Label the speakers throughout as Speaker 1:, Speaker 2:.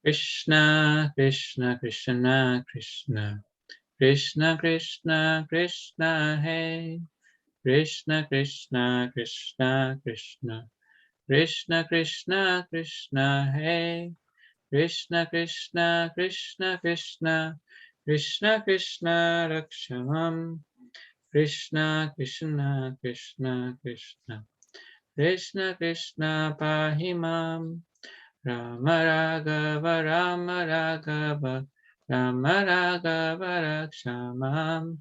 Speaker 1: Krishna, Krishna, Krishna, Krishna, Krishna, Krishna, Krishna, Hey, Krishna, Krishna, Krishna, Krishna, Krishna, Krishna, Krishna, Hey, Krishna, Krishna, Krishna, Krishna, Krishna, Krishna, Rakshamam, Krishna, Krishna, Krishna, Krishna, Krishna, Krishna, Pahimam, Rama Raghava, Rama Raghava, Rama Raghava, Rakshamam,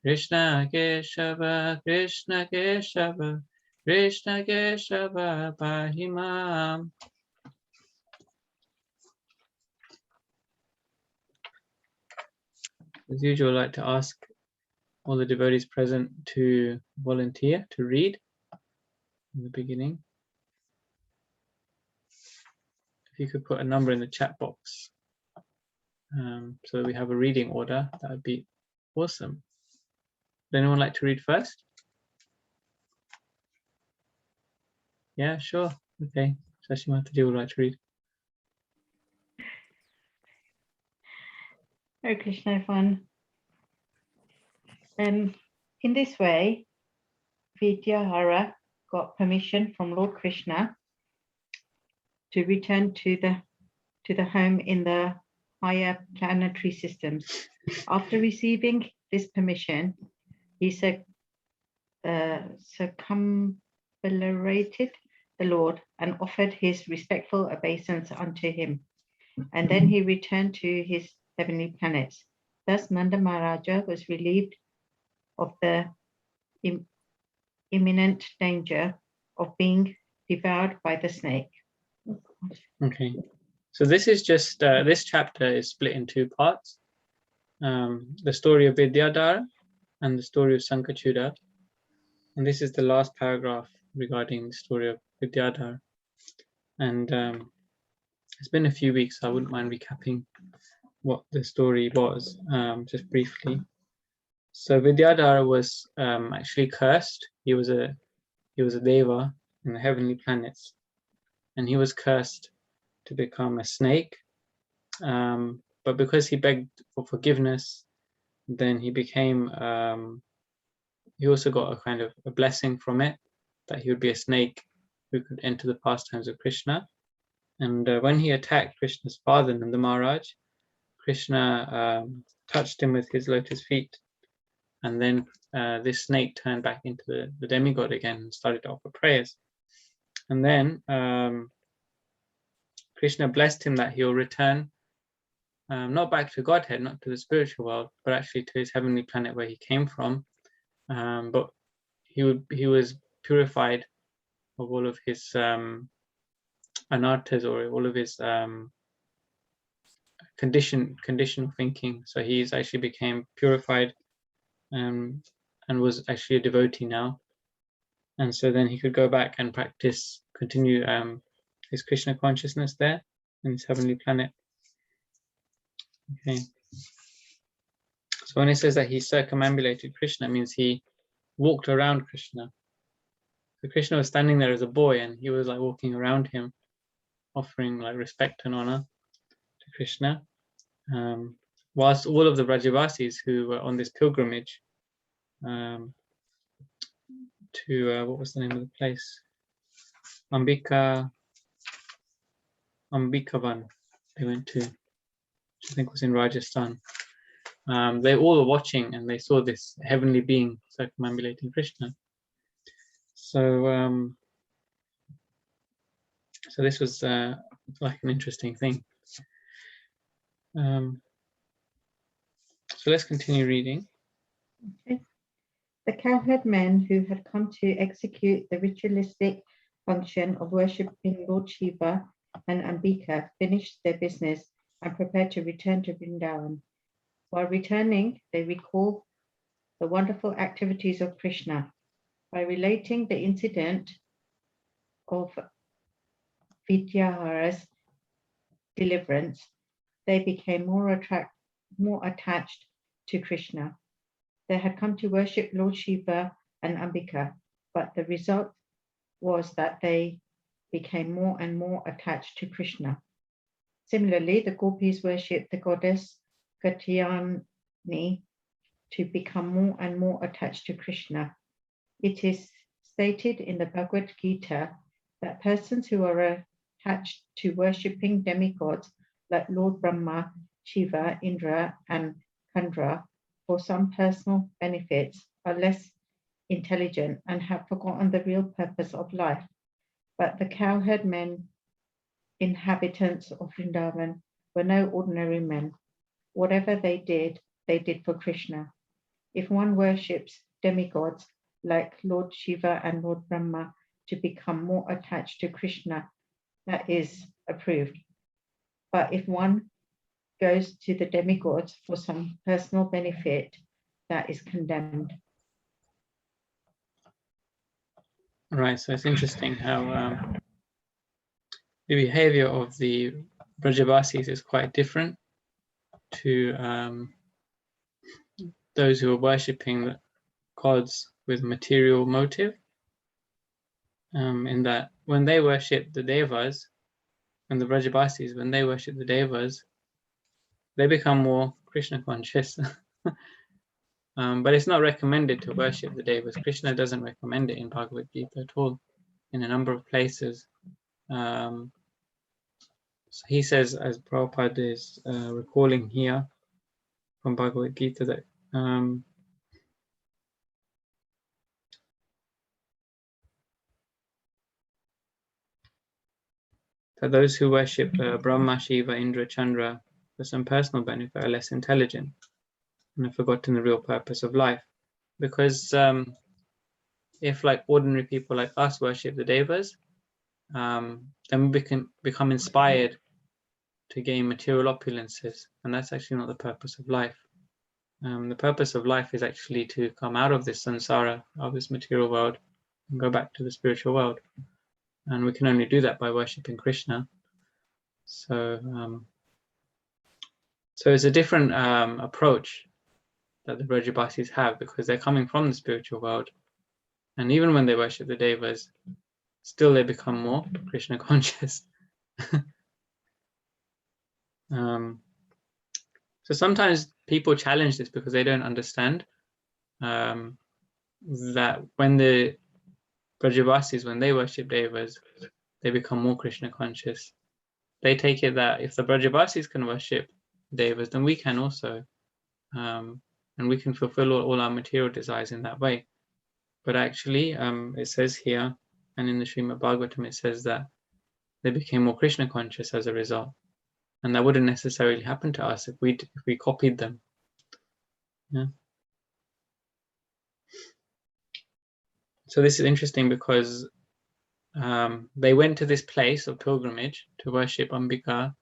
Speaker 1: Krishna Keshava, Krishna Keshava, Krishna Keshava, Pahimam. As usual, I'd like to ask all the devotees present to volunteer to read in the beginning. If you could put a number in the chat box so that we have a reading order, that would be awesome. Would anyone like to read first? Yeah, sure. Okay. Shashima, would you like to read?
Speaker 2: Hare Krishna, everyone. In this way, Vidyadhara got permission from Lord Krishna to return to the home in the higher planetary systems. After receiving this permission, he circumambulated the Lord and offered his respectful obeisance unto him. And then he returned to his heavenly planets. Thus, Nanda Maharaja was relieved of the imminent danger of being devoured by the snake.
Speaker 1: Okay, so this is just this chapter is split in two parts: the story of Vidyadhara and the story of Sankachuda. And this is the last paragraph regarding the story of Vidyadhara. And it's been a few weeks, so I wouldn't mind recapping what the story was, just briefly. So Vidyadhara was actually cursed. He was a deva in the heavenly planets, and he was cursed to become a snake. But because he begged for forgiveness, then he became. He also got a kind of a blessing from it, that he would be a snake who could enter the pastimes of Krishna. And when he attacked Krishna's father, Nanda Maharaj, Krishna touched him with his lotus feet, and then this snake turned back into the demigod again and started to offer prayers. And then Krishna blessed him that he'll return not back to Godhead, not to the spiritual world, but actually to his heavenly planet where he came from. But he was purified of all of his anarthas, or all of his conditional thinking. So he's actually became purified and was actually a devotee now. And so then he could go back and continue his Krishna consciousness there in his heavenly planet. Okay. So when it says that he circumambulated Krishna, it means he walked around Krishna. So Krishna was standing there as a boy, and he was like walking around him, offering like respect and honor to Krishna. Whilst all of the Brajavasis who were on this pilgrimage to what was the name of the place? Ambikavan. They went to, which I think was in Rajasthan. They all were watching, and they saw this heavenly being circumambulating Krishna. So, so this was like an interesting thing. So let's continue reading.
Speaker 2: Okay. The cowherd men who had come to execute the ritualistic function of worshipping Lord Shiva and Ambika finished their business and prepared to return to Vrindavan. While returning, they recall the wonderful activities of Krishna. By relating the incident of Vidyadhara's deliverance, they became more attached to Krishna. They had come to worship Lord Shiva and Ambika, but the result was that they became more and more attached to Krishna. Similarly, the gopis worship the goddess Katyayani to become more and more attached to Krishna. It is stated in the Bhagavad Gita that persons who are attached to worshipping demigods like Lord Brahma, Shiva, Indra, and Kandra for some personal benefits are less intelligent and have forgotten the real purpose of life. But the cowherd men, inhabitants of Vrindavan, were no ordinary men. Whatever they did for Krishna. If one worships demigods like Lord Shiva and Lord Brahma to become more attached to Krishna, that is approved. But if one goes to the demigods for some personal benefit, that is condemned.
Speaker 1: Right, so it's interesting how the behavior of the Brajavasis is quite different to those who are worshipping the gods with material motive, in that when they worship the devas, and the Brajavasis, when they worship the devas, they become more Krishna conscious. But it's not recommended to worship the devas. Krishna doesn't recommend it in Bhagavad Gita at all, in a number of places. So he says, as Prabhupada is recalling here from Bhagavad Gita, that that those who worship Brahma, Shiva, Indra, Chandra for some personal benefit are less intelligent and have forgotten the real purpose of life. Because if like ordinary people like us worship the devas, then we can become inspired to gain material opulences, and that's actually not the purpose of life. The purpose of life is actually to come out of this samsara, of this material world, and go back to the spiritual world. And we can only do that by worshipping Krishna. So, so it's a different approach that the Brajavasis have, because they're coming from the spiritual world. And even when they worship the devas, still they become more Krishna conscious. So sometimes people challenge this because they don't understand that when the Brajavasis, when they worship devas, they become more Krishna conscious. They take it that if the Brajavasis can worship devas, then we can also, and we can fulfill all our material desires in that way. But actually, it says here, and in the Srimad Bhagavatam, it says that they became more Krishna conscious as a result, and that wouldn't necessarily happen to us if we copied them. Yeah. So this is interesting because they went to this place of pilgrimage to worship Ambika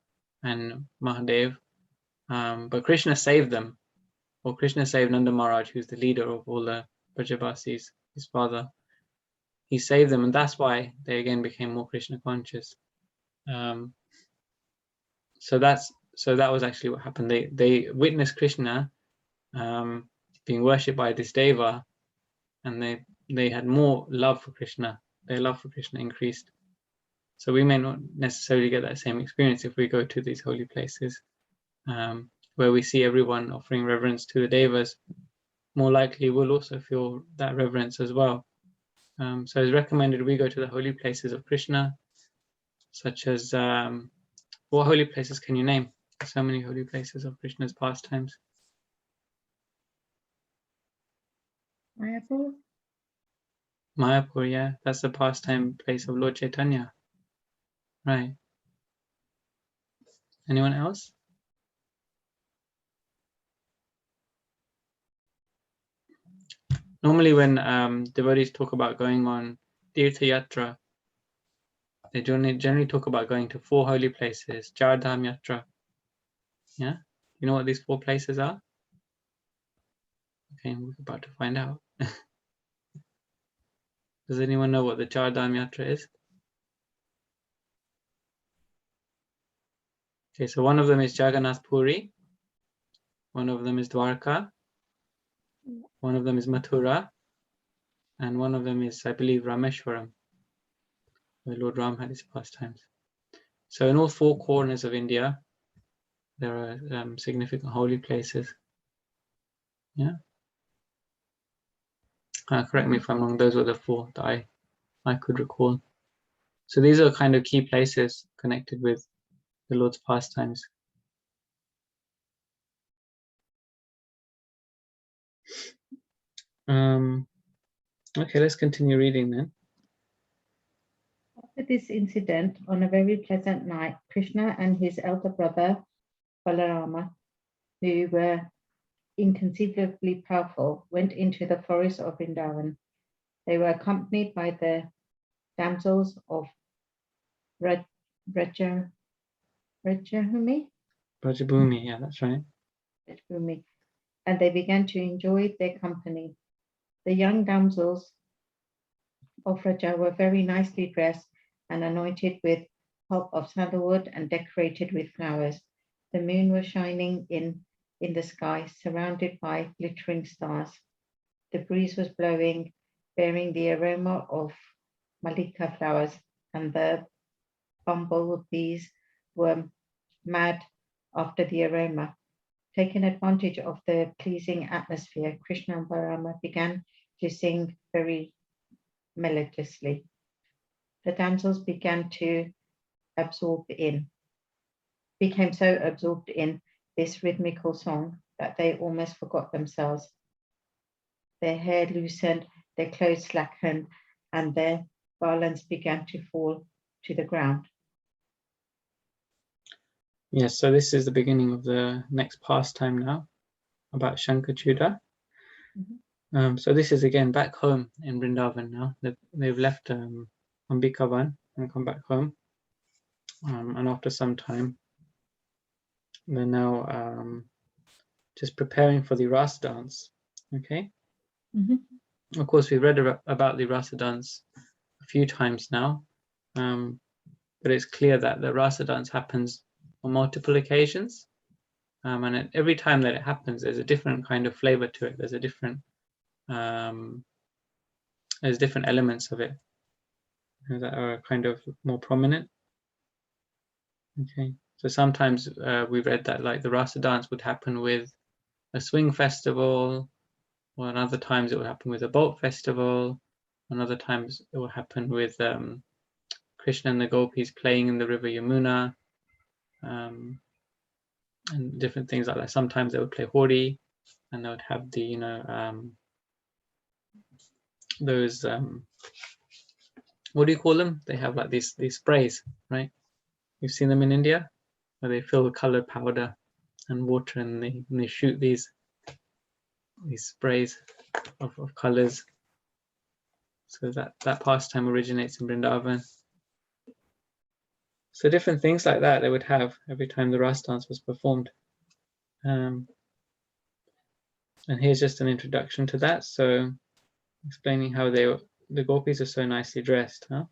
Speaker 1: and Mahadev, but Krishna saved them, or Krishna saved Nanda Maharaj, who's the leader of all the Brajavasis, his father. He saved them, and that's why they again became more Krishna conscious. So that was actually what happened. They witnessed Krishna being worshipped by this deva, and they had more love for Krishna. Their love for Krishna increased. So we may not necessarily get that same experience if we go to these holy places, where we see everyone offering reverence to the devas. More likely we'll also feel that reverence as well. So it's recommended we go to the holy places of Krishna, such as, what holy places can you name? So many holy places of Krishna's pastimes.
Speaker 2: Mayapur?
Speaker 1: Mayapur, yeah, that's the pastime place of Lord Chaitanya. Right. Anyone else? Normally when devotees talk about going on Tirtha Yatra, they generally talk about going to 4 holy places, Char Dham Yatra. Yeah? You know what these 4 places are? Okay, we're about to find out. Does anyone know what the Char Dham Yatra is? Okay, so one of them is Jagannath Puri, one of them is Dwarka, one of them is Mathura, and one of them is, I believe, Rameshwaram, where Lord Ram had his pastimes. So in all 4 corners of India, there are significant holy places. Yeah. Correct me if I'm wrong. Those were the 4 that I could recall. So these are kind of key places connected with the Lord's pastimes. Okay, let's continue reading then.
Speaker 2: After this incident, on a very pleasant night, Krishna and his elder brother Balarama, who were inconceivably powerful, went into the forest of Vrindavan. They were accompanied by the damsels of Rajabhumi,
Speaker 1: Brajabhumi, yeah, that's right.
Speaker 2: and they began to enjoy their company. The young damsels of Raja were very nicely dressed and anointed with pulp of sandalwood and decorated with flowers. The moon was shining in the sky, surrounded by glittering stars. The breeze was blowing, bearing the aroma of malika flowers, and the bumblebees were mad after the aroma. Taking advantage of the pleasing atmosphere, Krishna and Balarama began to sing very melodiously. The damsels became so absorbed in this rhythmical song that they almost forgot themselves. Their hair loosened, their clothes slackened, and their garlands began to fall to the ground.
Speaker 1: Yes, so this is the beginning of the next pastime now, about Shankachuda. So this is again back home in Vrindavan now. They've left Ambikavan and come back home. And after some time, they're now just preparing for the Rasa dance. Okay. Of course, we've read about the Rasa dance a few times now, but it's clear that the Rasa dance happens on multiple occasions. And every time that it happens, there's a different kind of flavor to it. There's different elements of it that are kind of more prominent. Okay, so sometimes we read that like the Rasa dance would happen with a swing festival, or other times it would happen with a boat festival, and other times it would happen with Krishna and the gopis playing in the river Yamuna, and different things like that. Sometimes they would play Hori, and they would have the those what do you call them? They have like these sprays, right? You've seen them in India, where they fill with colored powder and water, and they shoot these sprays of colors. So that pastime originates in Vrindavan. So different things like that they would have every time the Rasa dance was performed. And here's just an introduction to that. So explaining how the gopis are so nicely dressed, huh?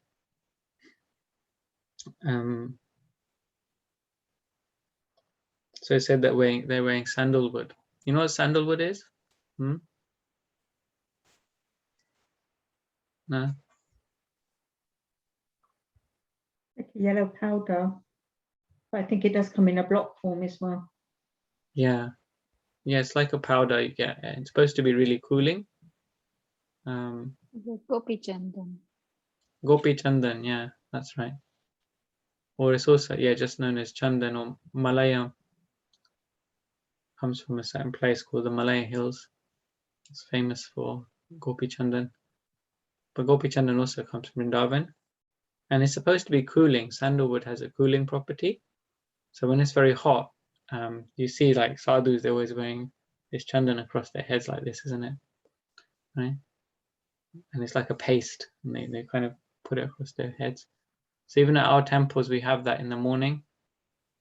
Speaker 1: So it said that they're wearing sandalwood. You know what sandalwood is? No?
Speaker 2: Like yellow powder. But I think it does come in a block form as well.
Speaker 1: Yeah, it's like a powder you get. It's supposed to be really cooling.
Speaker 3: Gopi Chandan.
Speaker 1: Gopi Chandan, yeah, that's right. Or it's also, just known as Chandan or Malaya. Comes from a certain place called the Malaya Hills. It's famous for Gopi Chandan. But Gopi Chandan also comes from Vrindavan. And it's supposed to be cooling. Sandalwood has a cooling property. So when it's very hot, you see like sadhus, they're always wearing this chandan across their heads like this, isn't it? Right? And it's like a paste, and they kind of put it across their heads. So even at our temples, we have that in the morning.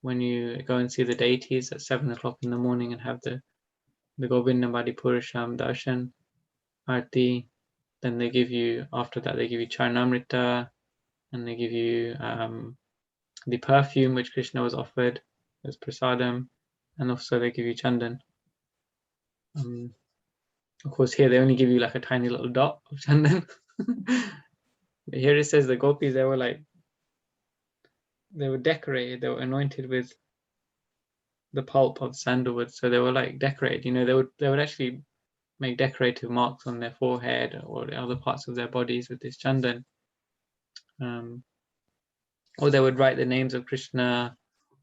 Speaker 1: When you go and see the deities at 7 o'clock in the morning and have the Govinda Badi Purasham Darshan Arti, then they give you, after that, they give you Charnamrita, and they give you the perfume which Krishna was offered as prasadam, and also they give you chandan. Of course, here they only give you like a tiny little dot of chandan. But here it says the gopis, they were decorated, they were anointed with the pulp of sandalwood. So they were like decorated. You know, they would actually make decorative marks on their forehead or the other parts of their bodies with this chandan. Or they would write the names of Krishna,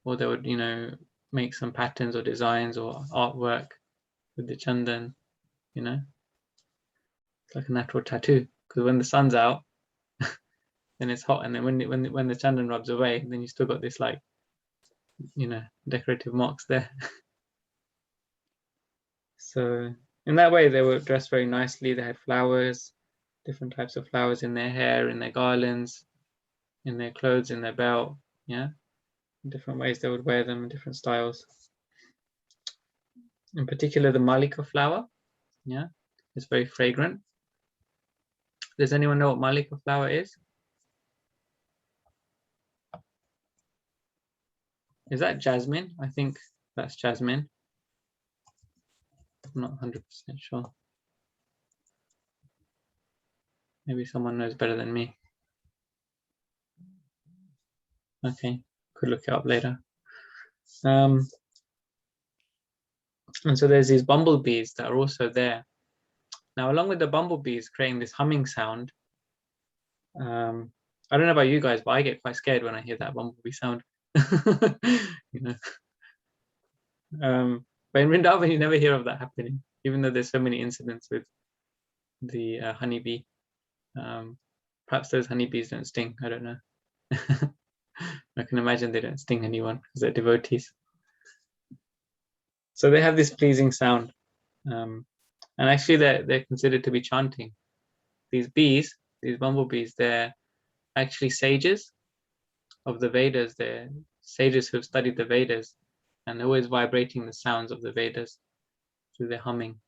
Speaker 1: or they would, you know, make some patterns or designs or artwork with the chandan. You know, it's like a natural tattoo. Because when the sun's out, then it's hot, and then when the chandan rubs away, then you still got this, like, you know, decorative marks there. So in that way, they were dressed very nicely. They had flowers, different types of flowers in their hair, in their garlands, in their clothes, in their belt. Yeah, in different ways they would wear them in different styles. In particular, the Malika flower. Yeah, it's very fragrant. Does anyone know what Malika flower is? Is that jasmine? I think that's jasmine. I'm not 100% sure. Maybe someone knows better than me. Okay, could look it up later. And so there's these bumblebees that are also there. Now, along with the bumblebees creating this humming sound, I don't know about you guys, but I get quite scared when I hear that bumblebee sound. You know, but in Vrindavan, you never hear of that happening, even though there's so many incidents with the honeybee. Perhaps those honeybees don't sting. I don't know. I can imagine they don't sting anyone because they're devotees. So they have this pleasing sound, and actually they're considered to be chanting. These bees, these bumblebees, they're actually sages of the Vedas. They're sages who have studied the Vedas, and they're always vibrating the sounds of the Vedas through their humming.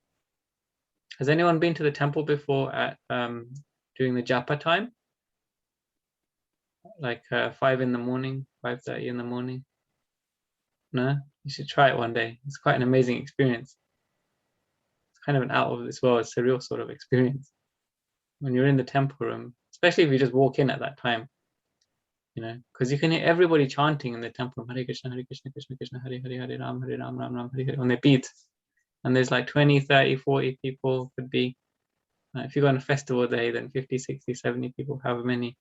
Speaker 1: Has anyone been to the temple before at during the japa time? Like 5 in the morning, 5:30 in the morning? No? You should try it one day. It's quite an amazing experience. It's kind of an out of this world, surreal sort of experience. When you're in the temple room, especially if you just walk in at that time, you know, because you can hear everybody chanting in the temple, Hare Krishna, Krishna Krishna, Hare Hare, Hare Ram, Ram Ram, Hare Hare, on their beats. And there's like 20, 30, 40 people, could be. If you go on a festival day, then 50, 60, 70 people, however many.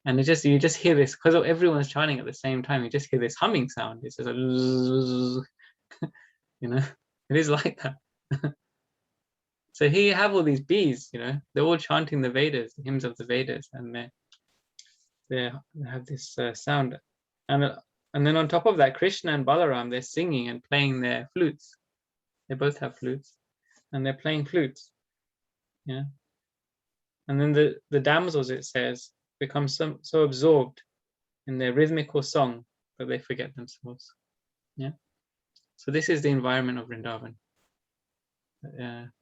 Speaker 1: And you just hear this, because everyone's chanting at the same time, you just hear this humming sound. It's just like, you know, it is like that. So here you have all these bees, you know, they're all chanting the Vedas, the hymns of the Vedas, and they have this sound. And then on top of that, Krishna and Balaram, they're singing and playing their flutes. They both have flutes, and they're playing flutes. Yeah. And then the damsels, it says, become so absorbed in their rhythmical song that they forget themselves. Yeah. So this is the environment of Vrindavan.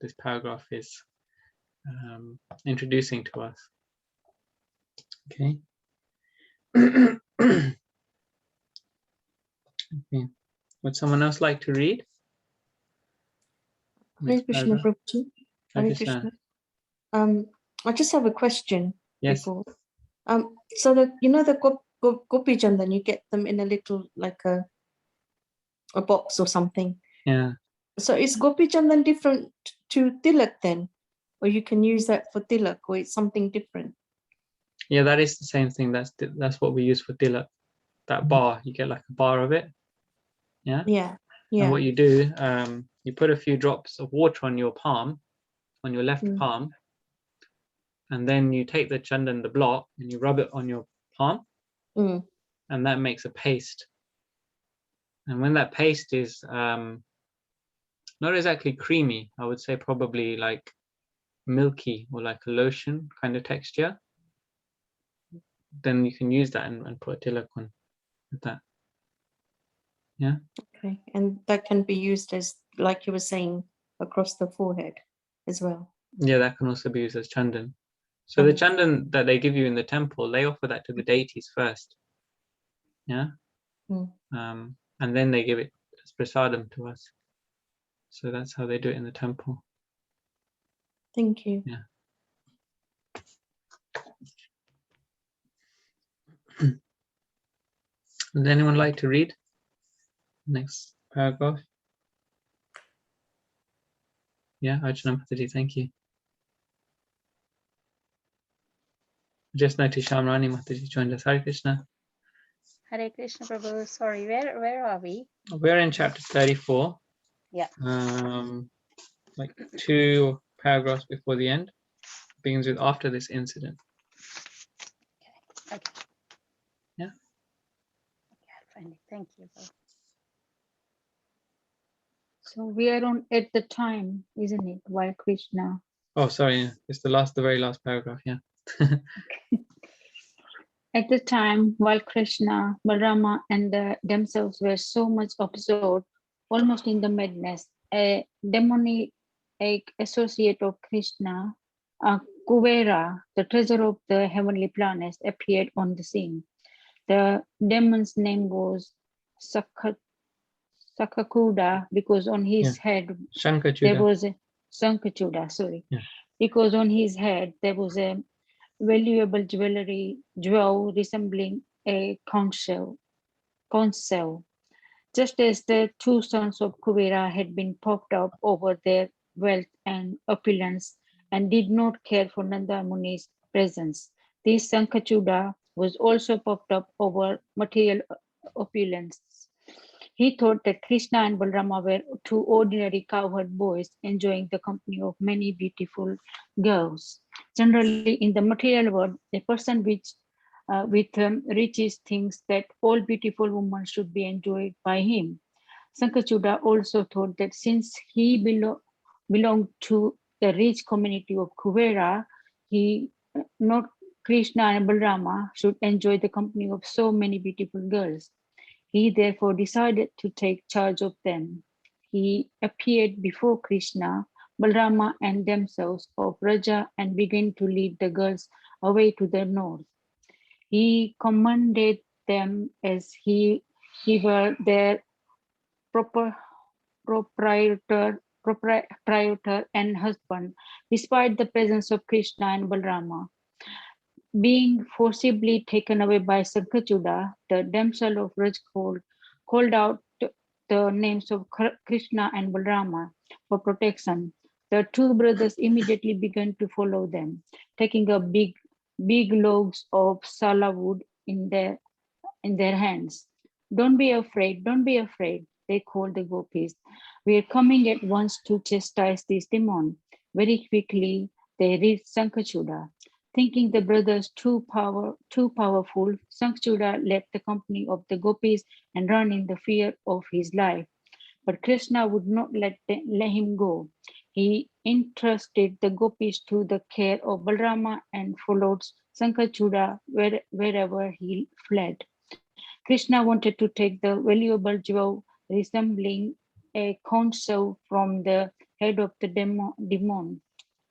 Speaker 1: This paragraph is introducing to us. Okay. Okay. Would someone else like to read?
Speaker 3: Hare Krishna, Prabhuji. Hare
Speaker 1: Krishna.
Speaker 3: Krishna. I just have a question.
Speaker 1: Yes.
Speaker 3: Before. So that you know the gopi chandan, you get them in a little like a box or something.
Speaker 1: Yeah.
Speaker 3: So is gopi chandan different to tilak then, or you can use that for tilak, or it's something different?
Speaker 1: Yeah, that is the same thing. That's what we use for tilak. That bar, you get like a bar of it. Yeah.
Speaker 3: Yeah. Yeah.
Speaker 1: And what you do, you put a few drops of water on your palm, on your left palm, and then you take the chandan, the block, and you rub it on your palm, and that makes a paste. And when that paste is not exactly creamy, I would say probably like milky or like a lotion kind of texture, then you can use that and put a tilak on with that. Yeah.
Speaker 3: Okay, and that can be used as, like you were saying, across the forehead as well.
Speaker 1: Yeah, that can also be used as chandan. So the chandan that they give you in the temple, they offer that to the deities first. Yeah. And then they give it as prasadam to us. So that's how they do it in the temple.
Speaker 3: Thank you.
Speaker 1: Yeah. Would anyone like to read? Next paragraph. Yeah, Archana Mataji, thank you. Just noticed Shamrani Mataji joined us. Hare Krishna.
Speaker 4: Hare Krishna Prabhu. Sorry, where are we?
Speaker 1: We're in chapter 34.
Speaker 4: Yeah.
Speaker 1: Like 2 paragraphs before the end. Begins with after this incident.
Speaker 4: Okay.
Speaker 1: Yeah.
Speaker 4: Okay, I'll find it. Thank you.
Speaker 5: So we are on at the time, isn't it? While Krishna.
Speaker 1: Oh, sorry. Yeah. It's the very last paragraph. Yeah.
Speaker 5: At the time, while Krishna, Balrama, and themselves were so much absorbed, almost in the madness, a demonic associate of Krishna, Kuvera, the treasurer of the heavenly planets, appeared on the scene. The demon's name was Sakakuda because on his head there
Speaker 1: Shankachuda.
Speaker 5: was a Sankachuda, sorry.
Speaker 1: Yeah.
Speaker 5: Because on his head there was a valuable jewel resembling a conch shell. Just as the two sons of Kuvera had been puffed up over their wealth and opulence and did not care for Nanda Muni's presence, this Sankachuda was also puffed up over material opulence. He thought that Krishna and Balrama were two ordinary cowherd boys enjoying the company of many beautiful girls. Generally, in the material world, a person with riches thinks that all beautiful women should be enjoyed by him. Sankachuda also thought that since he belonged to the rich community of Kuvera, he, not Krishna and Balrama, should enjoy the company of so many beautiful girls. He therefore decided to take charge of them. He appeared before Krishna, Balrama, and themselves of Raja and began to lead the girls away to the north. He commanded them as he were their proprietor and husband, despite the presence of Krishna and Balrama. Being forcibly taken away by Sankachuda, the damsel of Rajkot called out the names of Krishna and Balrama for protection. The two brothers immediately began to follow them, taking up big logs of sala wood in their hands. Don't be afraid, they called the gopis. We are coming at once to chastise this demon. Very quickly, they reached Sankachuda. Thinking the brothers too powerful, Sankachuda left the company of the gopis and ran in the fear of his life. But Krishna would not let him go. He entrusted the gopis to the care of Balrama and followed Sankachuda wherever he fled. Krishna wanted to take the valuable jewel resembling a conch shell from the head of the demon.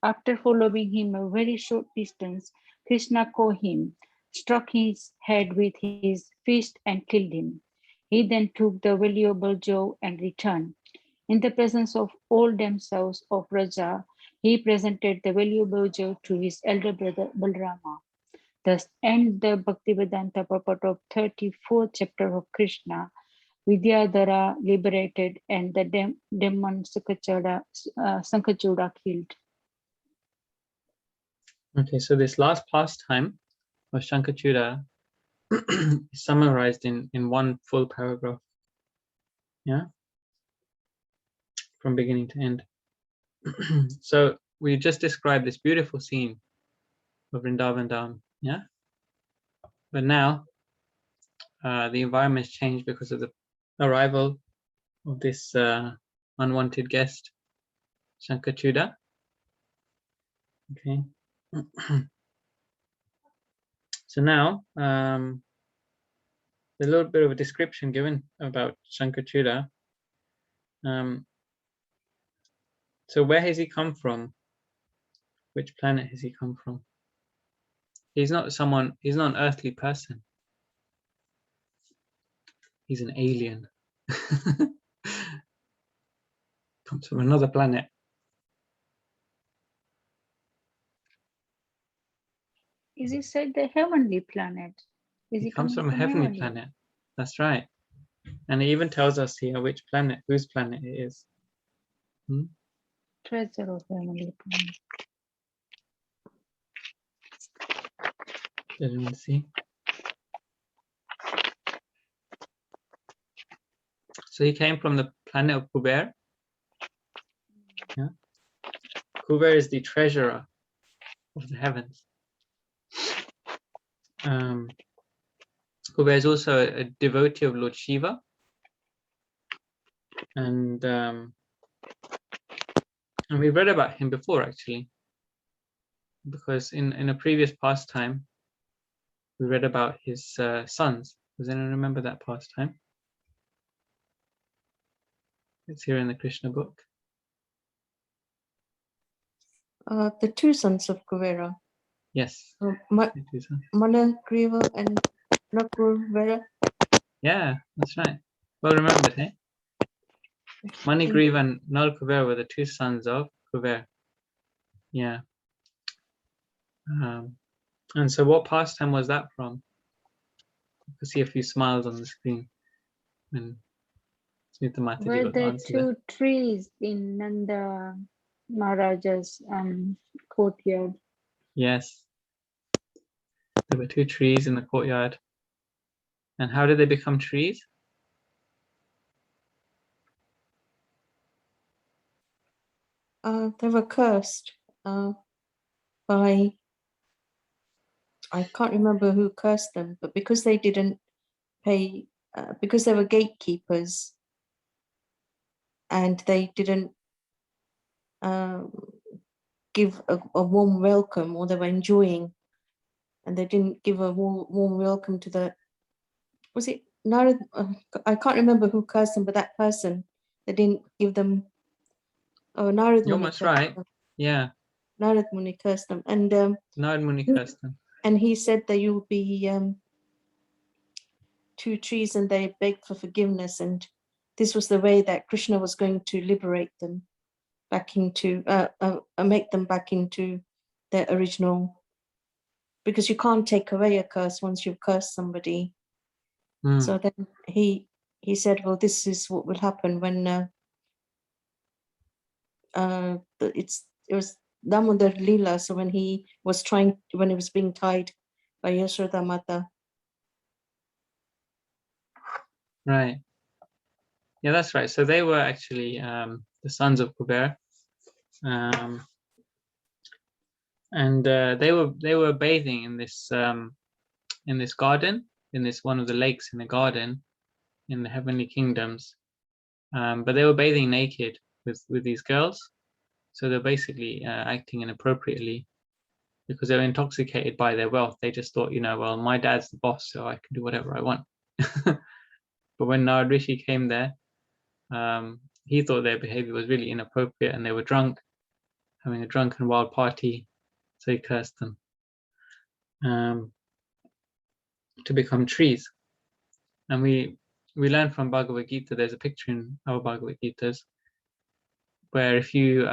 Speaker 5: After following him a very short distance, Krishna caught him, struck his head with his fist, and killed him. He then took the valuable jewel and returned. In the presence of all themselves of Raja, he presented the valuable jewel to his elder brother Balrama. Thus end the Bhaktivedanta purport of 34th chapter of Krishna, Vidyadhara liberated and the demon Sankachuda killed.
Speaker 1: Okay, so this last pastime of Shankachuda is summarized in one full paragraph. Yeah, from beginning to end. So we just described this beautiful scene of Vrindavan Dham. Yeah, but now the environment's changed because of the arrival of this unwanted guest, Shankachuda. Okay. So now a little bit of a description given about Shankachuda. So where has he come from? Which planet has he come from? He's not an earthly person. He's an alien. Comes from another planet.
Speaker 5: Is it said the heavenly planet? Is
Speaker 1: He
Speaker 5: he
Speaker 1: comes
Speaker 5: coming
Speaker 1: from a
Speaker 5: from
Speaker 1: heavenly
Speaker 5: heavenly?
Speaker 1: planet. That's right. And it even tells us here which planet, whose planet it is.
Speaker 5: Treasure of heavenly planet.
Speaker 1: Does anyone see? So he came from the planet of Kuber. Yeah. Kuber is the treasurer of the heavens. Kuber is also a devotee of Lord Shiva. And we read about him before, actually, because in a previous pastime, we read about his sons. Does anyone remember that pastime? It's here in the Krishna book.
Speaker 3: The two sons of Kuvera,
Speaker 1: Yes.
Speaker 3: uh,
Speaker 1: the two sons.
Speaker 3: Managriva and Nakuvera.
Speaker 1: Yeah, that's right. Well remembered, hey? Manigriva and Nal Kuber were the two sons of Kuber. Yeah. And so what pastime was that from? You can see a few smiles on the screen. And Smita Mataji
Speaker 5: Were
Speaker 1: got the
Speaker 5: there
Speaker 1: answer there.
Speaker 5: two trees in Nanda Maharaja's courtyard?
Speaker 1: Yes. There were two trees in the courtyard. And how did they become trees?
Speaker 3: They were cursed by, I can't remember who cursed them, but because they didn't pay, because they were gatekeepers and they didn't give a warm welcome, or they were enjoying, and they didn't give a warm welcome to the, was it Narad? I can't remember who cursed them, but that person, they didn't give them, oh, Narad
Speaker 1: You're
Speaker 3: Muni
Speaker 1: almost
Speaker 3: cursed
Speaker 1: right.
Speaker 3: them.
Speaker 1: Yeah.
Speaker 3: Narad Muni cursed them. And
Speaker 1: Narad Muni cursed them.
Speaker 3: and he said that you'll be two trees, and they begged for forgiveness, and this was the way that Krishna was going to liberate them back into make them back into their original, because you can't take away a curse once you've cursed somebody. So then he said, well, this is what will happen when it was Damodar Leela. So when he was being tied by Yashoda Mata.
Speaker 1: Right. Yeah, that's right. So they were actually the sons of Kuber. And they were bathing in this garden, in this one of the lakes in the garden in the heavenly kingdoms. But they were bathing naked with these girls. So they're basically acting inappropriately because they were intoxicated by their wealth. They just thought, well, my dad's the boss, so I can do whatever I want. But when Narad Rishi came there, he thought their behavior was really inappropriate, and they were drunk, having a drunken wild party. So he cursed them to become trees. And we learn from Bhagavad Gita, there's a picture in our Bhagavad Gitas where if you're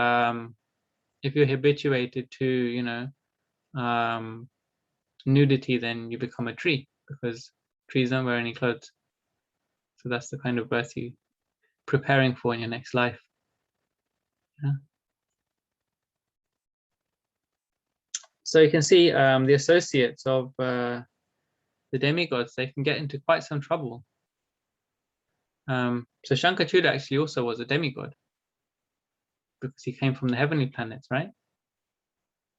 Speaker 1: habituated to nudity, then you become a tree, because trees don't wear any clothes. So that's the kind of birth you're preparing for in your next life. Yeah. So you can see the associates of the demigods, they can get into quite some trouble. So Shankachuda actually also was a demigod because he came from the heavenly planets, right?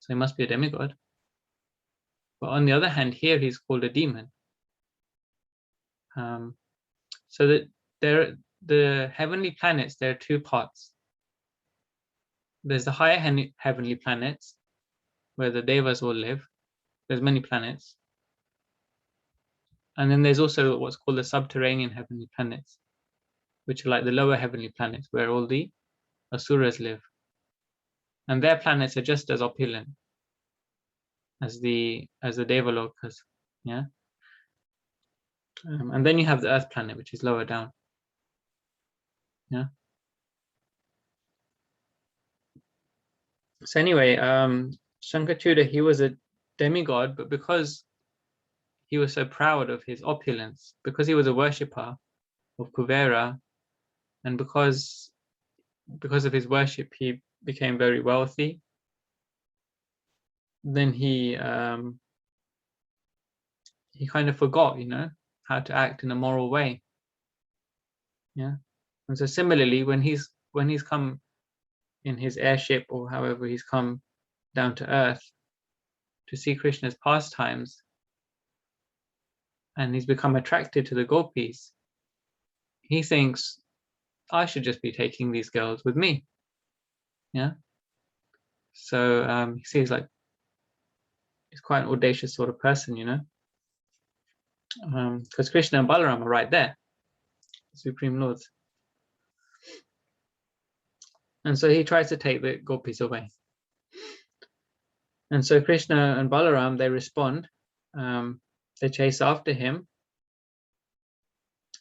Speaker 1: So he must be a demigod. But on the other hand, here he's called a demon. So that the heavenly planets, there are two parts. There's the higher heavenly planets where the devas will live. There's many planets. And then there's also what's called the subterranean heavenly planets, which are like the lower heavenly planets where all the asuras live. And their planets are just as opulent as the devalokas. Yeah. And then you have the earth planet, which is lower down. Yeah. So anyway, Shankachuda, he was a demigod, but because he was so proud of his opulence, because he was a worshipper of Kuvera, and because of his worship, he became very wealthy. Then he kind of forgot, how to act in a moral way. Yeah, and so similarly, when he's come in his airship, or however he's come down to earth to see Krishna's pastimes, and he's become attracted to the gopis, he thinks, I should just be taking these girls with me. Yeah. So he seems like he's quite an audacious sort of person, because Krishna and Balaram are right there, Supreme Lords. And so he tries to take the gopis away. And so Krishna and Balaram, they respond. They chase after him.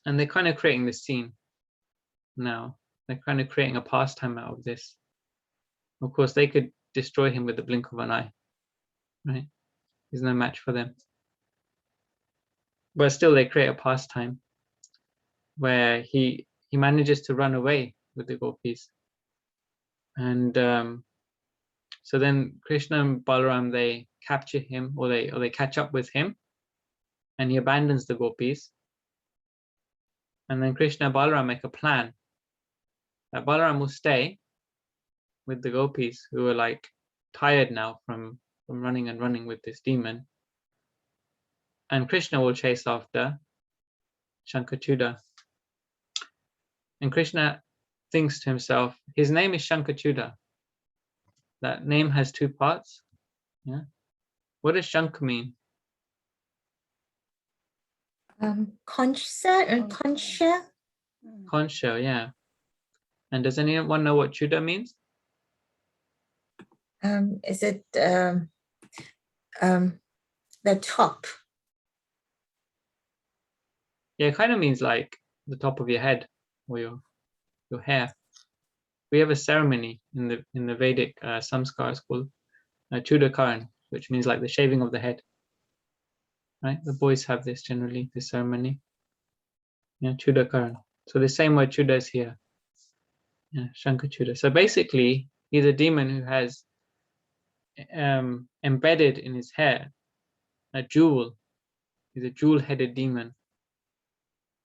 Speaker 1: And they're kind of creating this scene now. They're kind of creating a pastime out of this. Of course, they could destroy him with the blink of an eye, right? He's no match for them. But still, they create a pastime where he manages to run away with the gopis. And so then Krishna and Balaram, they capture him, or they catch up with him, and he abandons the gopis. And then Krishna and Balaram make a plan that Balaram will stay with the gopis, who are like tired now from running and running with this demon. And Krishna will chase after Shankachuda. And Krishna thinks to himself, his name is Shankachuda. That name has two parts. Yeah. What does Shanka mean?
Speaker 6: Concha and concha.
Speaker 1: Concha, yeah. And does anyone know what Chuda means?
Speaker 6: Is it the top?
Speaker 1: Yeah, it kind of means like the top of your head, or your hair. We have a ceremony in the Vedic samskars called Chuda Karan, which means like the shaving of the head. Right? The boys have this generally, this ceremony. Yeah, Chuda Karan. So the same word Chuda is here. Yeah, Shankachuda. So basically, he's a demon who has embedded in his hair a jewel. He's a jewel-headed demon.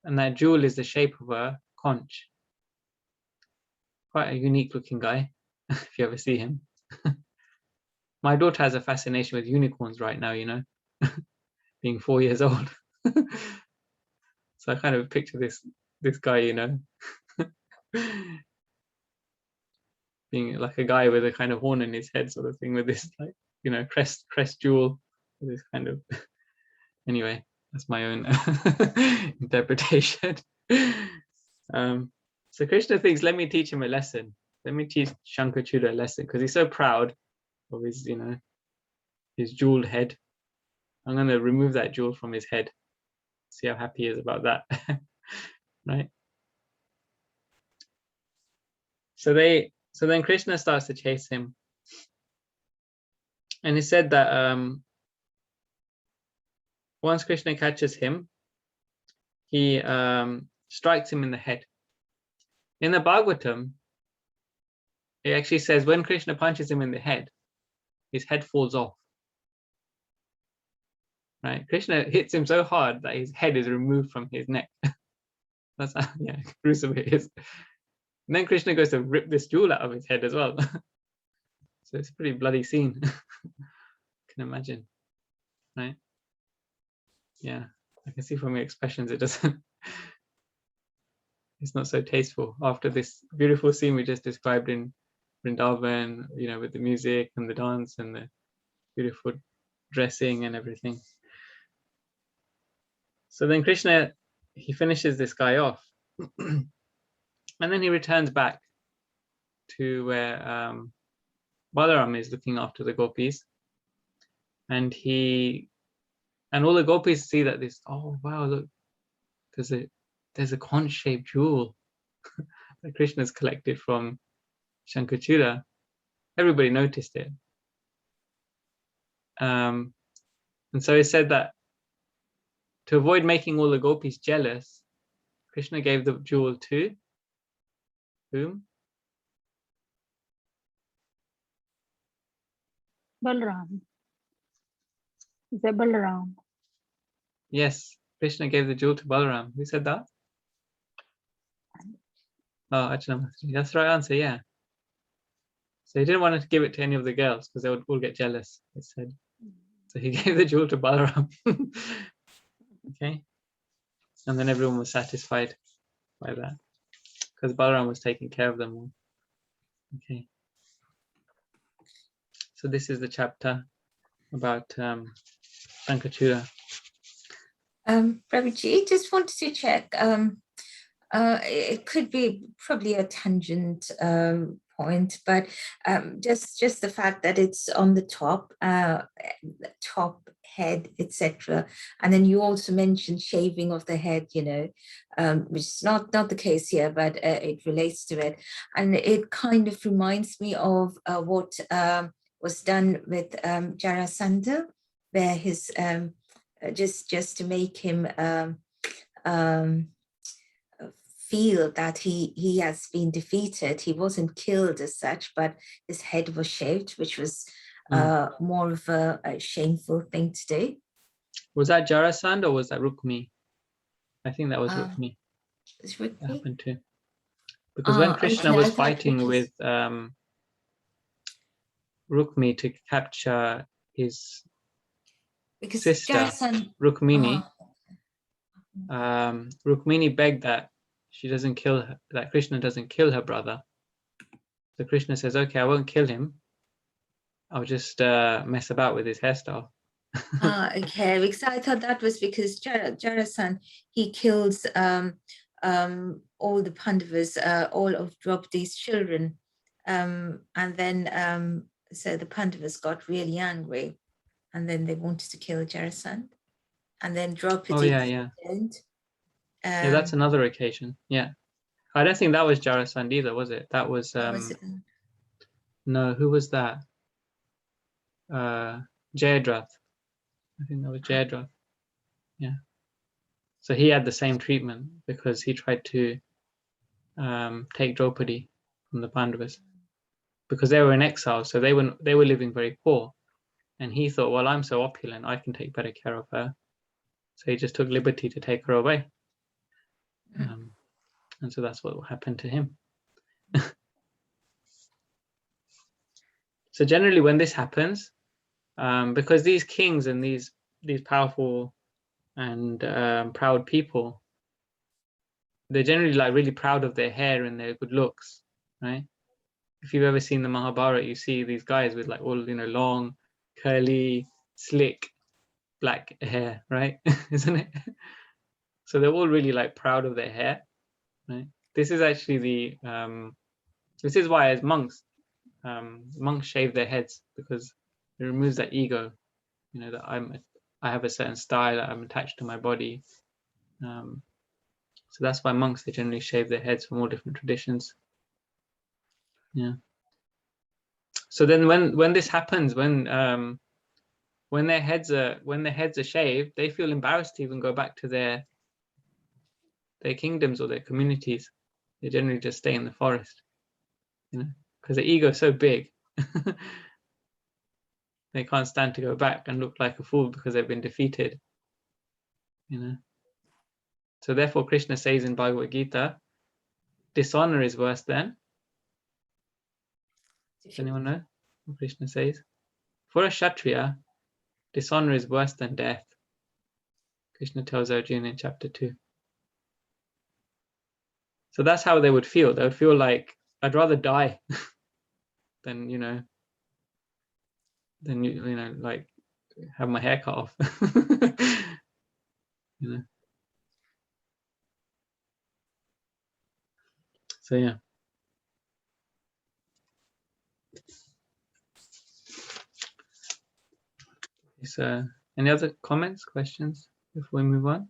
Speaker 1: And that jewel is the shape of a conch. Quite a unique looking guy, if you ever see him. My daughter has a fascination with unicorns right now, being 4 years old. So I kind of picture this guy, being like a guy with a kind of horn in his head sort of thing, with this like, crest jewel, with this kind of anyway, that's my own interpretation. So Krishna thinks, let me teach him a lesson. Let me teach Shankachuda a lesson, because he's so proud of his, his jeweled head. I'm going to remove that jewel from his head. See how happy he is about that. Right? So then Krishna starts to chase him. And he said that once Krishna catches him, he strikes him in the head. In the Bhagavatam, it actually says when Krishna punches him in the head, his head falls off. Right? Krishna hits him so hard that his head is removed from his neck. That's how, gruesome it is. And then Krishna goes to rip this jewel out of his head as well. So it's a pretty bloody scene. Can imagine, right? Yeah, I can see from your expressions it doesn't. It's not so tasteful. After this beautiful scene we just described in Vrindavan, with the music and the dance and the beautiful dressing and everything. So then Krishna, he finishes this guy off. And then he returns back to where Balaram is looking after the gopis. And all the gopis see that oh wow, look, there's a conch-shaped jewel that Krishna's collected from Shankachuda. Everybody noticed it. And so he said that to avoid making all the gopis jealous, Krishna gave the jewel to whom?
Speaker 5: Balram. Is that Balaram?
Speaker 1: Yes, Krishna gave the jewel to Balaram. Who said that? Oh, Achana. That's the right answer, yeah. So he didn't want to give it to any of the girls because they would all get jealous, it said. So he gave the jewel to Balaram. Okay. And then everyone was satisfied by that because Balaram was taking care of them all. Okay. So this is the chapter about Sankachuda.
Speaker 6: Prabhuji, just wanted to check. It could be probably a tangent point, but just the fact that it's on the top head, etc. And then you also mentioned shaving of the head, which is not the case here, but it relates to it, and it kind of reminds me of what was done with Jarasandha, where his just to make him feel that he has been defeated. He wasn't killed as such, but his head was shaved, which was more of a shameful thing to do.
Speaker 1: Was that Jarasandha or was that Rukmi? I think that was Rukmi.
Speaker 6: It's
Speaker 1: That
Speaker 6: Rukmi?
Speaker 1: happened too. Because when Krishna
Speaker 6: okay,
Speaker 1: was
Speaker 6: I thought
Speaker 1: fighting
Speaker 6: it was-
Speaker 1: with Rukmi to capture his
Speaker 6: because
Speaker 1: sister,
Speaker 6: Jarasandha,
Speaker 1: Rukmini, Rukmini begged that she doesn't kill her, that Krishna doesn't kill her brother. So Krishna says, okay, I won't kill him. I'll just mess about with his hairstyle.
Speaker 6: okay, because I thought that was because Jarasandha, he kills all the Pandavas, all of Draupadi's children, and then so the Pandavas got really angry, and then they wanted to kill Jarasandha, and then Draupadi.
Speaker 1: Oh yeah. Yeah, that's another occasion. Yeah, I don't think that was Jarasandha either, was it? That was no. Who was that? Jayadratha. I think that was Jayadratha. Yeah. So he had the same treatment because he tried to take Draupadi from the Pandavas because they were in exile, so they were living very poor, and he thought, well, I'm so opulent, I can take better care of her. So he just took liberty to take her away, and so that's what happened to him. So generally, when this happens, because these kings and these powerful and proud people, they're generally like really proud of their hair and their good looks, right? If you've ever seen the Mahabharata, you see these guys with like all long, curly, slick, black hair, right? Isn't it? So they're all really like proud of their hair, right? This is actually this is why as monks shave their heads, because it removes that ego, that I have a certain style, I'm attached to my body. So that's why monks, they generally shave their heads from all different traditions. Yeah. So then when this happens, when their heads are shaved, they feel embarrassed to even go back to their kingdoms or their communities. They generally just stay in the forest, because the ego is so big. They can't stand to go back and look like a fool because they've been defeated. So therefore, Krishna says in Bhagavad Gita, dishonor is worse than. Does anyone know what Krishna says? For a Kshatriya, dishonor is worse than death. Krishna tells Arjuna in chapter 2. So that's how they would feel. They would feel like, I'd rather die than like have my hair cut off. So yeah. So any other comments, questions before we move on?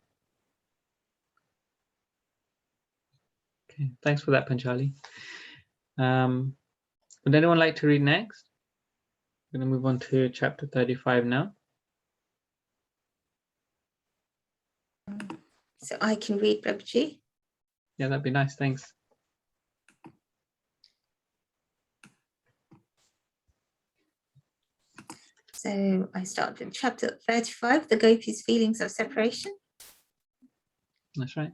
Speaker 1: Okay, thanks for that, Panchali. Would anyone like to read next? We're going to move on to chapter 35 now.
Speaker 6: So I can read, Prabhuji.
Speaker 1: Yeah, that'd be nice. Thanks.
Speaker 6: So I start with chapter 35, the gopis' feelings of separation.
Speaker 1: That's right.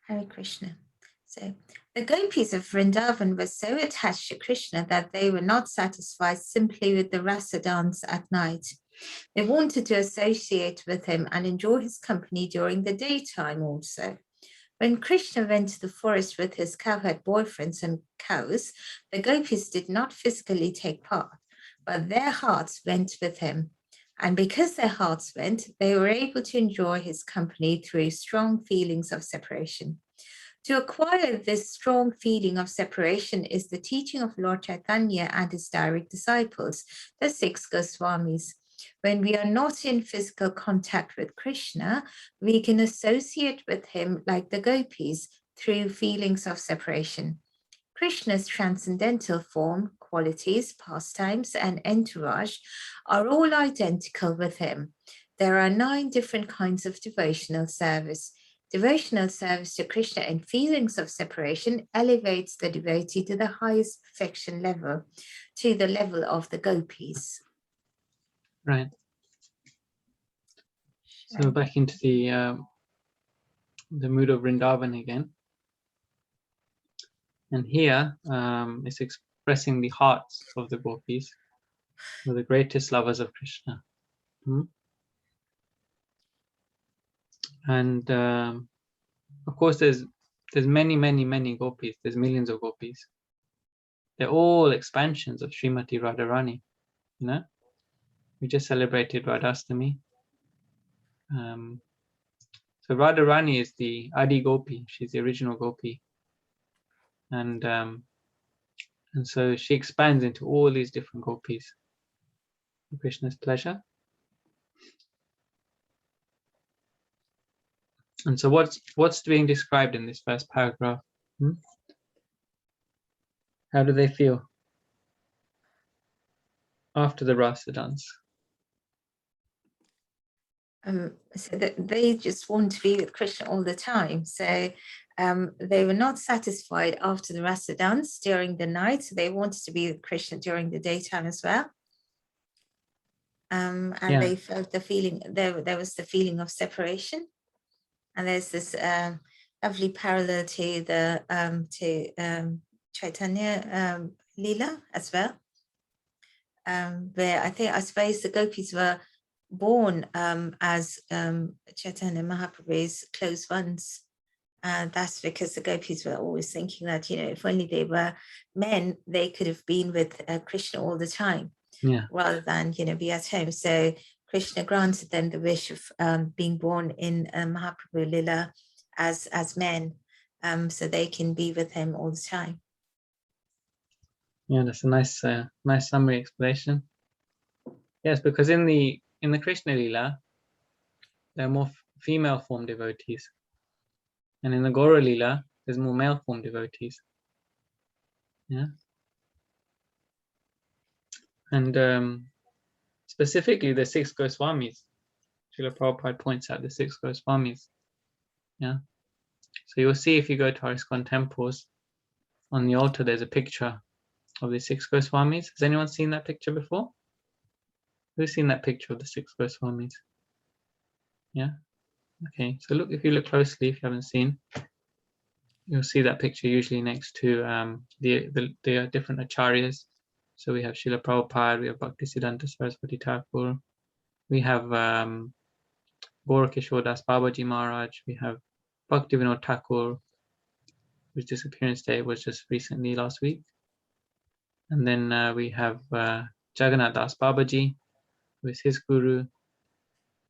Speaker 6: Hare Krishna. So the gopis of Vrindavan were so attached to Krishna that they were not satisfied simply with the rasa dance at night. They wanted to associate with him and enjoy his company during the daytime also. When Krishna went to the forest with his cowherd boyfriends and cows, the gopis did not physically take part, but their hearts went with him. And because their hearts went, they were able to enjoy his company through strong feelings of separation. To acquire this strong feeling of separation is the teaching of Lord Chaitanya and his direct disciples, the 6 Goswamis. When we are not in physical contact with Krishna, we can associate with him like the gopis through feelings of separation. Krishna's transcendental form, qualities, pastimes, and entourage are all identical with him. There are 9 different kinds of devotional service. Devotional service to Krishna and feelings of separation elevates the devotee to the highest perfection level, to the level of the gopis.
Speaker 1: Right. So back into the mood of Vrindavan again. And here it's expressing the hearts of the gopis, who are the greatest lovers of Krishna. And of course, there's many gopis. There's millions of gopis. They're all expansions of Srimati Radharani. You know, we just celebrated Radhastami. So Radharani is the Adi Gopi. She's the original Gopi, and so she expands into all these different gopis for Krishna's pleasure. And so what's being described in this first paragraph? How do they feel after the rasa dance?
Speaker 6: So that they just want to be with Krishna all the time. So they were not satisfied after the rasa dance during the night. So they wanted to be with Krishna during the daytime as well. And they felt the feeling, there was the feeling of separation. And there's this lovely parallel to the Chaitanya Leela as well, where I suppose the gopis were born as Chaitanya Mahaprabhu's close ones. And that's because the gopis were always thinking that, you know, if only they were men, they could have been with Krishna all the time, rather than, you know, be at home. So Krishna granted them the wish of being born in Mahaprabhu Lila as men, so they can be with him all the time.
Speaker 1: Yeah, that's a nice summary explanation. Yes, because in the Krishna Lila, there are more female form devotees, and in the Gaura Lila, there's more male form devotees. Yeah, and specifically the 6 Goswamis. Srila Prabhupada points out the 6 Goswamis. Yeah, so you'll see if you go to our ISKCON temples, on the altar there's a picture of the 6 Goswamis. Has anyone seen that picture before? Who's seen that picture of the 6 Goswamis? Yeah. Okay. So look, if you look closely, if you haven't seen, you'll see that picture usually next to the different acharyas. So we have Srila Prabhupada, we have Bhaktisiddhanta Saraswati Thakur, we have Gorakishore Das Babaji Maharaj, we have Bhaktivinoda Thakur, whose disappearance day was just recently last week. And then we have Jagannath Das Babaji, who is his guru.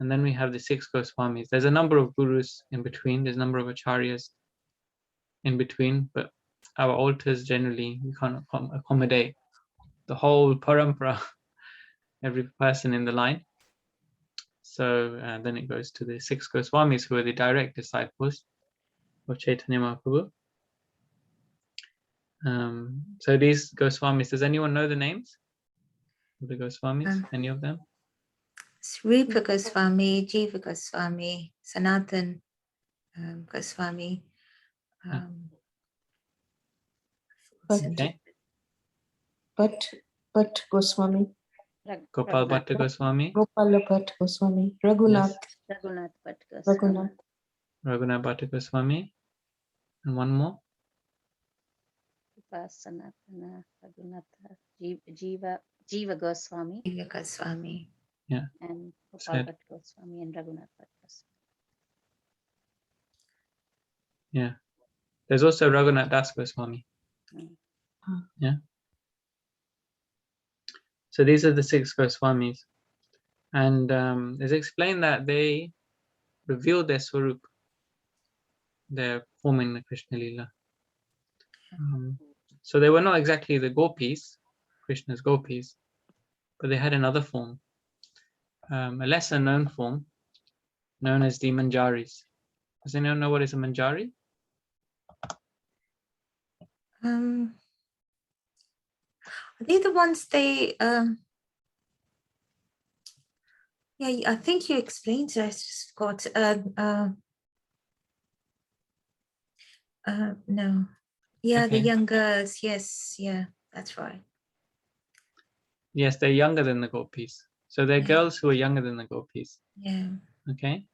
Speaker 1: And then we have the 6 Goswamis. There's a number of gurus in between. There's a number of acharyas in between, but our altars generally, we can't accommodate the whole parampara, every person in the line. So then it goes to the 6 Goswamis, who are the direct disciples of Chaitanya Mahaprabhu. So these Goswamis, does anyone know the names of the Goswamis? Any of them?
Speaker 6: Sripa Goswami, Jiva Goswami, Sanatan Goswami,
Speaker 3: But,
Speaker 1: Okay.
Speaker 3: but Goswami,
Speaker 1: Gopal Bhatta Goswami.
Speaker 3: Gopala Bhatt Goswami, Raghunath,
Speaker 4: Raghunath Bhatt Goswami.
Speaker 3: Raghunath.
Speaker 1: Raghunath Bhatta Goswami. And one more.
Speaker 4: Sanatana Raghunatha Jiva Goswami
Speaker 6: Jiva Goswami.
Speaker 1: Yeah.
Speaker 4: and Gopal
Speaker 1: Said.
Speaker 4: Bhatt Goswami and Raghunath Bhatt Goswami.
Speaker 1: Yeah. There's also Raghunath Das Goswami. Yeah. So these are the 6 Goswamis. And it's explained that they revealed their Swarup, their form in the Krishna Lila. So they were not exactly the gopis, Krishna's gopis, but they had another form, a lesser known form, known as the Manjaris. Does anyone know what is a Manjari?
Speaker 6: Are they the ones they yeah, I think you explained it. I just forgot. No. Yeah, the
Speaker 1: Okay.
Speaker 6: young girls. Yes, yeah, that's right.
Speaker 1: Yes, they're younger than the gopis. So they're
Speaker 6: Yeah.
Speaker 1: girls who are younger than the gopis.
Speaker 6: Yeah.
Speaker 1: Okay.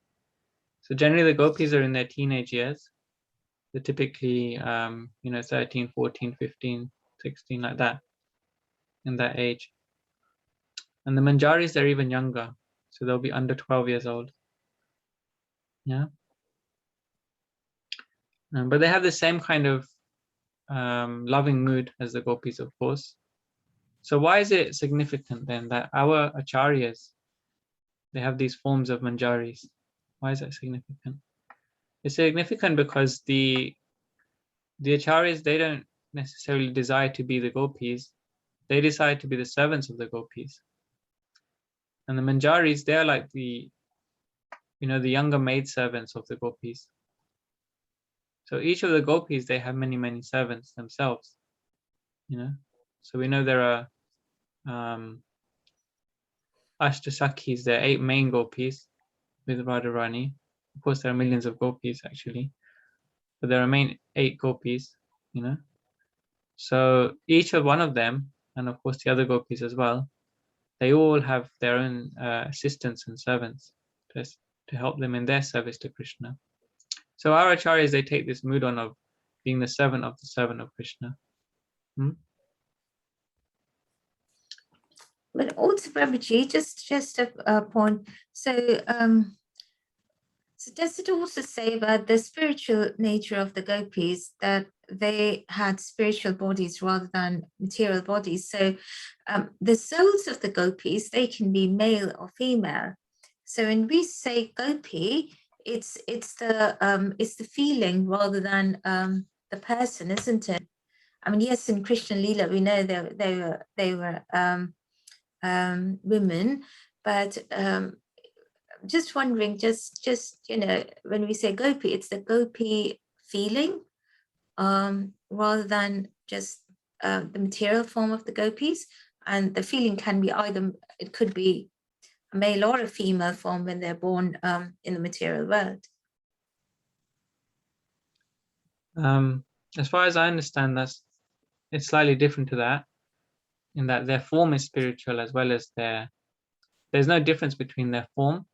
Speaker 1: So generally the gopis are in their teenage years. They're typically, 13, 14, 15, 16, like that, in that age. And the Manjaris, they're even younger. So they'll be under 12 years old. Yeah. But they have the same kind of loving mood as the gopis, of course. So why is it significant then that our acharyas, they have these forms of manjaris? Why is that significant? It's significant because the acharyas, they don't necessarily desire to be the gopis. They desire to be the servants of the gopis. And the manjaris, they're like the younger maid servants of the gopis. So each of the gopis, they have many, many servants themselves. So we know there are Ashtasakhis, there are 8 main gopis with Radharani. Of course, there are millions of gopis actually, but there are main 8 gopis, So each of one of them, and of course the other gopis as well, they all have their own assistants and servants to help them in their service to Krishna. So our acharyas, they take this mood on of being the servant of Krishna.
Speaker 6: But also, Prabhuji, just a point. So, so does it also say about the spiritual nature of the gopis, that they had spiritual bodies rather than material bodies? So the souls of the gopis, they can be male or female. So when we say gopi, it's the feeling rather than the person, isn't it? I mean, yes, in Krishna Lila, we know they were women, but just wondering, just when we say gopi, it's the gopi feeling rather than just the material form of the gopis. And the feeling can be either, it could be a male or a female form when they're born in the material world.
Speaker 1: As far as I understand, it's slightly different to that, in that their form is spiritual as well as there's no difference between their form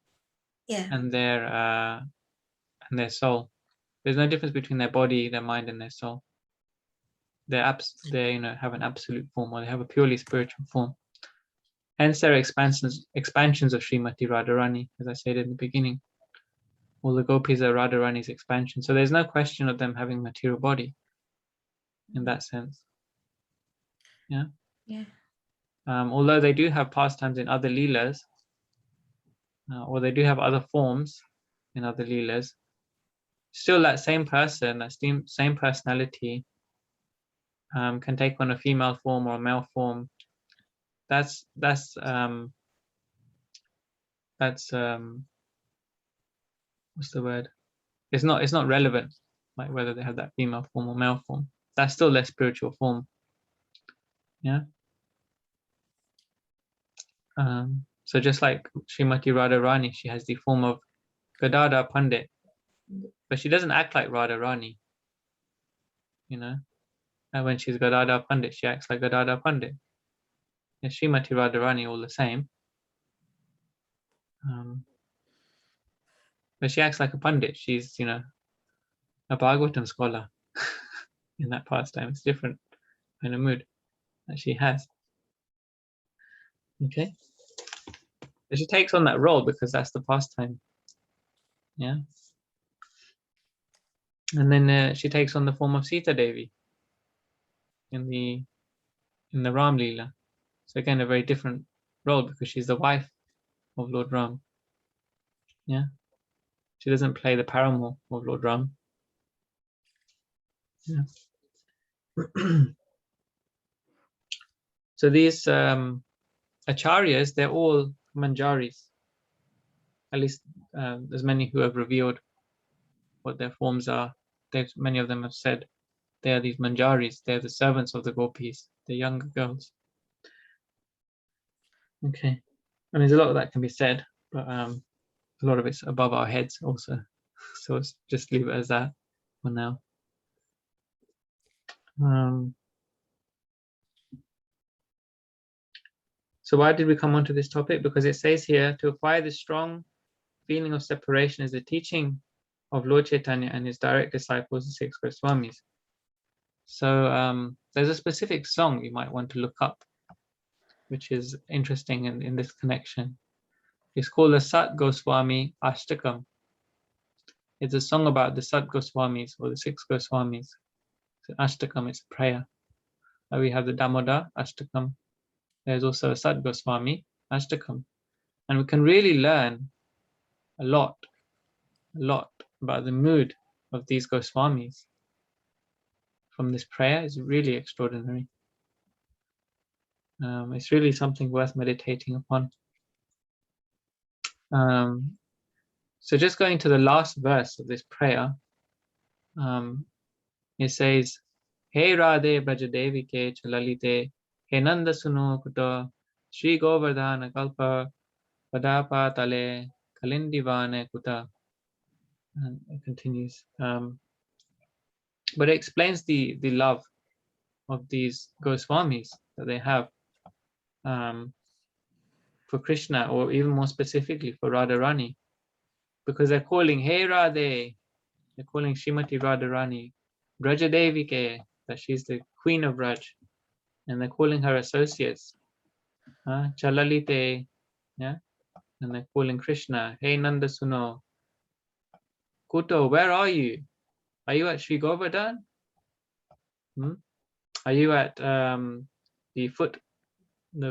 Speaker 1: and their soul. There's no difference between their body, their mind, and their soul. They have an absolute form, or they have a purely spiritual form. Hence, there are expansions of Srimati Radharani, as I said in the beginning. All the gopis are Radharani's expansion. So there's no question of them having material body in that sense. Yeah.
Speaker 6: Yeah.
Speaker 1: Although they do have pastimes in other leelas, or they do have other forms in other leelas, still that same person, that same personality, can take on a female form or a male form. That's what's the word? It's not relevant, like whether they have that female form or male form. That's still their spiritual form. Yeah. So just like Srimati Radharani, she has the form of Gadadhar Pandit, but she doesn't act like Radharani. you know. And when she's Gadada Pandit, she acts like Gadada Pandit. And Srimati Radharani all the same. But she acts like a Pandit. She's, you know, a Bhagavatam scholar in that pastime. It's different kind of mood that she has. Okay. But she takes on that role because that's the pastime. Yeah. And then she takes on the form of Sita Devi in the Ram Leela. So again, a very different role because she's the wife of Lord Ram. Yeah. She doesn't play the paramour of Lord Ram. Yeah. So these acharyas, they're all manjaris. At least there's many who have revealed what their forms are. Many of them have said they are these manjaris. They're the servants of the gopis, the younger girls. Okay. And there's a lot of that can be said, but a lot of it's above our heads also. So let's just leave it as that for now. So why did we come onto this topic? Because it says here, to acquire this strong feeling of separation is the teaching of Lord Chaitanya and his direct disciples, the 6 Goswamis. So there's a specific song you might want to look up, which is interesting in this connection. It's called the Sat Goswami Ashtakam. It's a song about the Sat Goswamis or the 6 Goswamis. So Ashtakam is a prayer. We have the Damodar Ashtakam. There's also a Sat Goswami Ashtakam. And we can really learn a lot about the mood of these Goswamis from this prayer. Is really extraordinary. It's really something worth meditating upon. So just going to the last verse of this prayer, it says, Hey Radhe Brajadevi ke chalalite, He Nanda Suno Kuta, Shri Govardhana Kalpa, Padapa Tale, Kalindivane Kuta. And it continues. But it explains the love of these Goswamis that they have for Krishna, or even more specifically for Radharani, because they're calling Hey Radhe, they're calling Srimati Radharani Brajadevi ke, that she's the queen of Braj, and they're calling her associates Chalalite, yeah, and they're calling Krishna Hey Nanda Suno Kuto, where are you? Are you at Sri Govardhan? Are you at the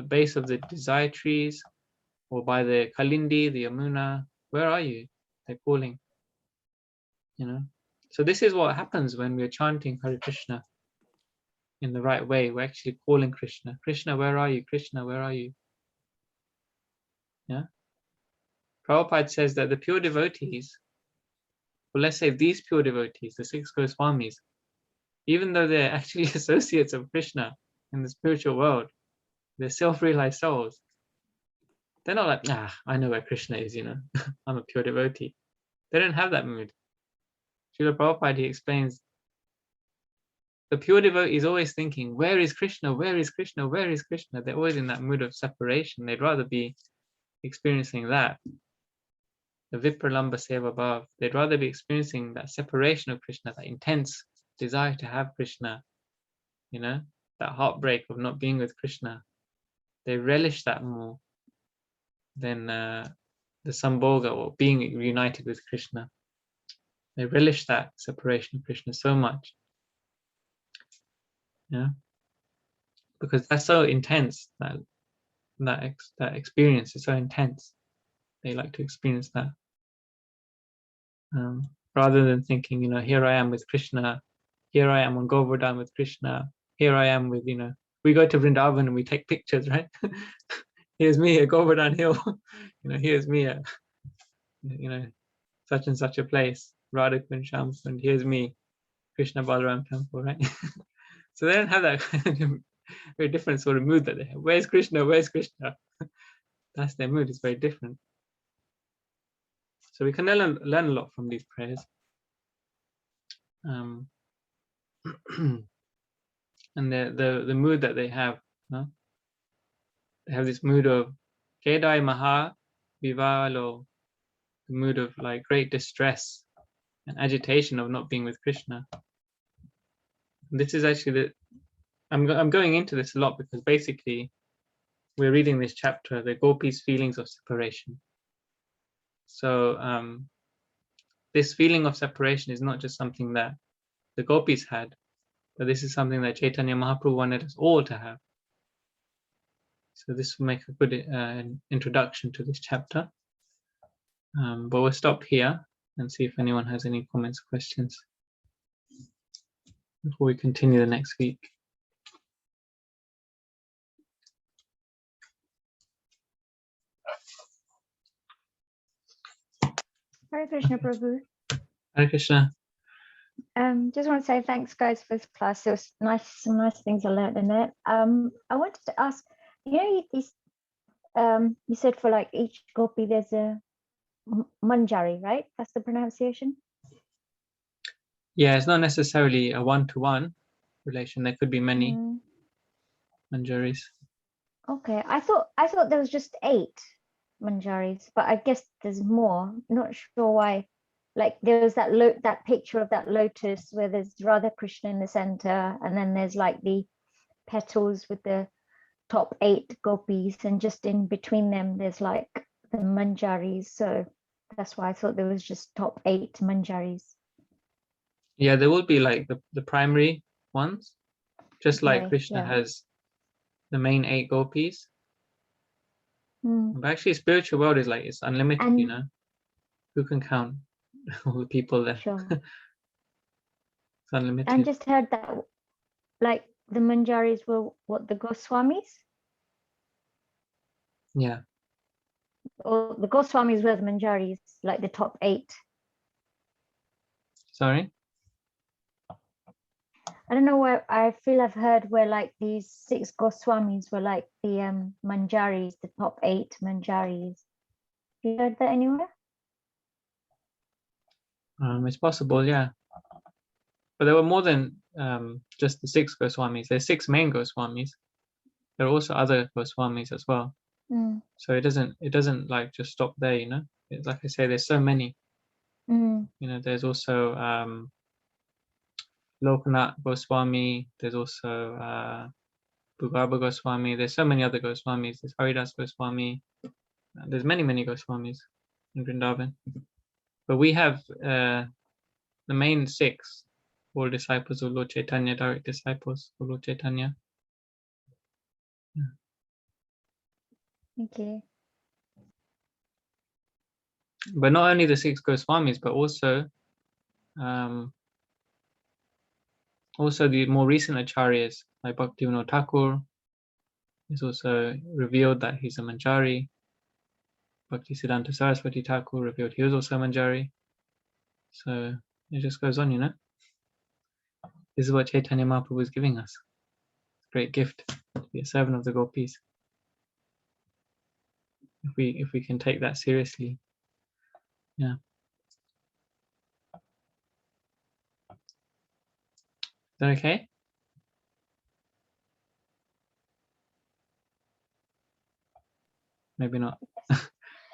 Speaker 1: base of the desire trees, or by the Kalindi, the Yamuna? Where are you? They're calling, you know. So this is what happens when we're chanting Hare Krishna in the right way. We're actually calling Krishna. Krishna, where are you? Krishna, where are you? Yeah. Prabhupada says that the pure devotees, well, let's say these pure devotees, the 6 Goswamis, even though they're actually associates of Krishna in the spiritual world, they're self-realized souls. They're not like, I know where Krishna is, you know, I'm a pure devotee. They don't have that mood. Srila Prabhupada, he explains, the pure devotee is always thinking, where is Krishna? Where is Krishna? Where is Krishna? They're always in that mood of separation. They'd rather be experiencing that. The Vipralamba Seva Bhav, they'd rather be experiencing that separation of Krishna, that intense desire to have Krishna, you know, that heartbreak of not being with Krishna. They relish that more than the Sambhoga, or being reunited with Krishna. They relish that separation of Krishna so much. Yeah, because that's so intense, that experience is so intense. They like to experience that. Rather than thinking, you know, here I am with Krishna, here I am on Govardhan with Krishna, here I am with, you know, we go to Vrindavan and we take pictures, right? Here's me at Govardhan Hill, you know, here's me at, you know, such and such a place, Radha Kund Shamsund, here's me, Krishna Balaram temple, right? So they don't have that kind of very different sort of mood that they have. Where's Krishna? Where's Krishna? That's their mood. It's very different. So we can learn a lot from these prayers. and the mood that they have. No? They have this mood of Kedai Maha Vivalo, the mood of like great distress and agitation of not being with Krishna. And this is actually I'm going into this a lot because basically we're reading this chapter, the gopis' feelings of separation. So this feeling of separation is not just something that the gopis had, but this is something that Chaitanya Mahaprabhu wanted us all to have. So this will make a good introduction to this chapter. But we'll stop here and see if anyone has any comments or questions before we continue the next week.
Speaker 4: Hare Krishna Prabhu.
Speaker 1: Hare Krishna.
Speaker 4: Just want to say thanks, guys, for this class. It was nice, some nice things I learned in it. I wanted to ask, you know, these, you said for like each gopi there's a manjari, right? That's the pronunciation.
Speaker 1: Yeah, it's not necessarily a one-to-one relation. There could be many manjaris.
Speaker 4: Okay, I thought there was just 8 manjaris, but I guess there's more. Not sure why. Like there was that picture of that lotus where there's Radha Krishna in the center, and then there's like the petals with the top 8 gopis, and just in between them there's like the manjaris. So that's why I thought there was just top 8 manjaris.
Speaker 1: Yeah, there will be like the primary ones, just like
Speaker 4: Okay,
Speaker 1: Krishna
Speaker 4: yeah.
Speaker 1: has the main 8 gopis.
Speaker 4: Mm.
Speaker 1: But actually, spiritual world is like, it's unlimited, you
Speaker 4: And
Speaker 1: know. Who can count all the people there?
Speaker 4: sure.
Speaker 1: It's unlimited.
Speaker 4: And just heard that like the manjaris were what, the Goswamis?
Speaker 1: Yeah.
Speaker 4: Or the Goswamis were the manjaris, like the top 8.
Speaker 1: Sorry?
Speaker 4: I don't know where, I feel I've heard where like these 6 Goswamis were like the manjaris, the top 8 manjaris. Have you heard that anywhere?
Speaker 1: It's possible, yeah. But there were more than just the 6 Goswamis. There's 6 main Goswamis. There are also other Goswamis as well.
Speaker 4: Mm.
Speaker 1: So it doesn't like just stop there, you know. It's like I say, there's so many.
Speaker 4: Mm.
Speaker 1: You know, there's also Lokanath Goswami. There's also Bhugarbha Goswami. There's so many other Goswamis. There's Haridas Goswami. There's many Goswamis in Vrindavan. But we have the main 6, all disciples of Lord Chaitanya, direct disciples of Lord Chaitanya.
Speaker 4: Okay.
Speaker 1: But not only the 6 Goswamis, but also the more recent acharyas like Bhaktivinoda Thakur is also revealed that he's a manjari. Bhaktisiddhanta Saraswati Thakur revealed he was also a manjari. So it just goes on, you know. This is what Chaitanya Mahaprabhu is giving us. Great gift to be a servant of the gopis. If we can take that seriously. Yeah. Is that okay? Maybe not.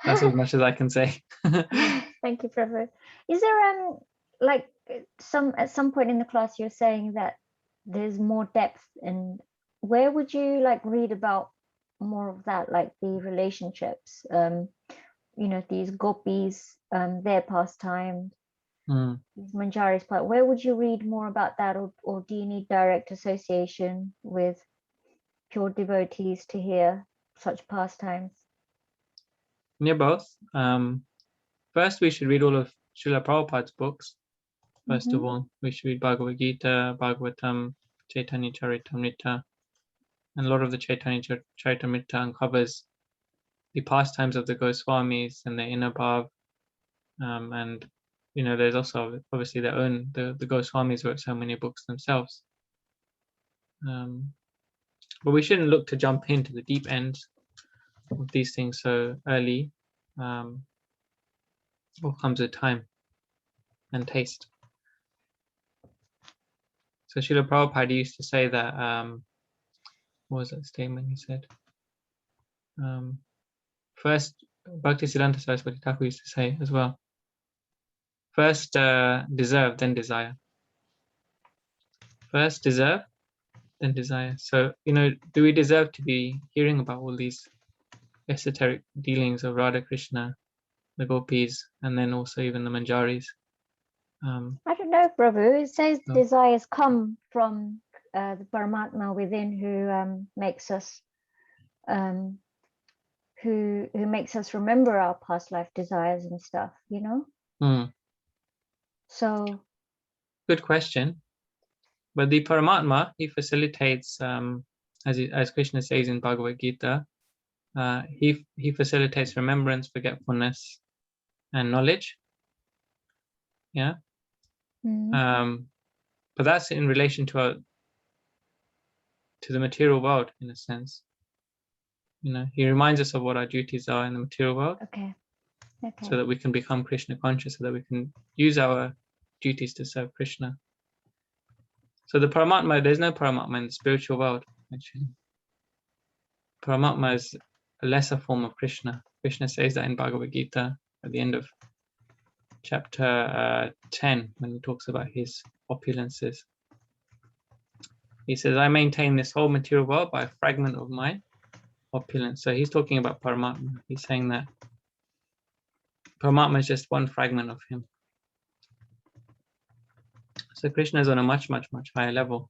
Speaker 1: That's as much as I can say.
Speaker 4: Thank you, Prabhu. Is there like at some point in the class you're saying that there's more depth, and where would you like read about more of that, like the relationships, you know, these gopis, their pastime, these manjaris part? Where would you read more about that, or do you need direct association with pure devotees to hear such pastimes?
Speaker 1: Yeah, both. First, we should read all of Srila Prabhupada's books. First of all, we should read Bhagavad Gita, Bhagavatam, Chaitanya Charitamrita. And a lot of the Chaitanya Charitamrita uncovers the pastimes of the Goswamis and their inner bhav. And, you know, there's also obviously their own, the Goswamis wrote so many books themselves. But we shouldn't look to jump into the deep ends of these things so early. All comes with time and taste. So Srila Prabhupada used to say that, what was that statement he said? First, Bhaktisiddhanta Saraswati Thakur used to say as well, first deserve, then desire. First deserve, then desire. So, do we deserve to be hearing about all these esoteric dealings of Radha Krishna, the gopis, and then also even the manjaris?
Speaker 4: I don't know, Prabhu. It says
Speaker 1: No.
Speaker 4: desires come from the Paramatma within, who makes us who makes us remember our past life desires and stuff, So
Speaker 1: Good question. But the Paramatma, he facilitates, as Krishna says in Bhagavad Gita, he facilitates remembrance, forgetfulness, and knowledge. Yeah. But that's in relation to the material world, in a sense. He reminds us of what our duties are in the material world.
Speaker 4: Okay.
Speaker 1: So that we can become Krishna conscious, so that we can use our duties to serve Krishna. So the Paramatma, there's no Paramatma in the spiritual world, actually. Paramatma is a lesser form of Krishna. Krishna says that in Bhagavad Gita at the end of chapter 10, when he talks about his opulences. He says, I maintain this whole material world by a fragment of my opulence. So he's talking about Paramatma. He's saying that Paramatma is just one fragment of him. So Krishna is on a much, much, much higher level.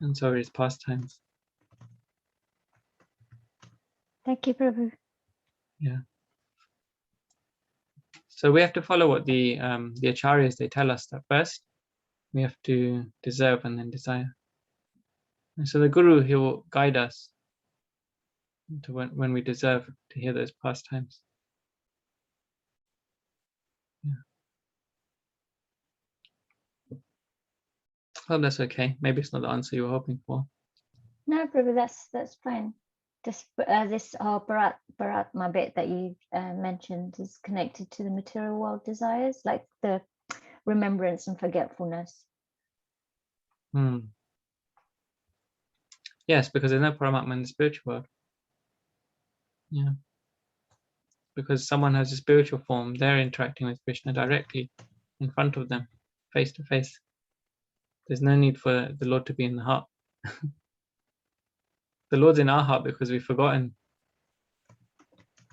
Speaker 1: And so are his pastimes.
Speaker 4: Thank you, Prabhu.
Speaker 1: Yeah. So we have to follow what the acharyas, they tell us that first we have to deserve and then desire. And so the Guru, he will guide us to when we deserve to hear those pastimes. Yeah. Hope that's okay. Maybe it's not the answer you were hoping for.
Speaker 4: No, Prabhu, that's fine. This Paratma bit that you mentioned is connected to the material world desires, like the remembrance and forgetfulness.
Speaker 1: Yes, because there's no Paramatma in the spiritual world. Yeah. Because someone has a spiritual form, they're interacting with Krishna directly in front of them, face to face. There's no need for the Lord to be in the heart. The Lord's in our heart because we've forgotten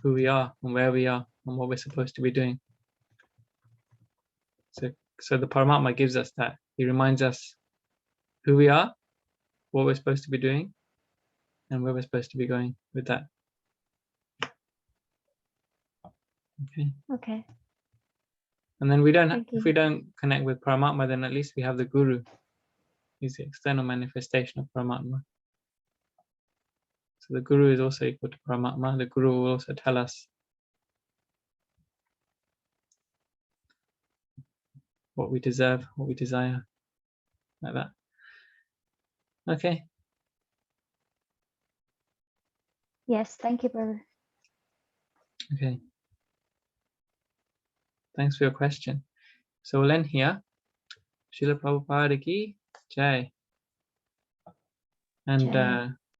Speaker 1: who we are and where we are and what we're supposed to be doing. So the Paramatma gives us that. He reminds us who we are, what we're supposed to be doing, and where we're supposed to be going with that.
Speaker 4: Okay.
Speaker 1: And then if we don't connect with Paramatma, then at least we have the Guru. He's the external manifestation of Paramatma. So the Guru is also equal to Paramatma. The Guru will also tell us what we deserve, what we desire, like that. Okay.
Speaker 4: Yes, thank you, brother.
Speaker 1: Okay. Thanks for your question. So we'll end here. Srila Prabhupada ki Jai. And
Speaker 4: Jai.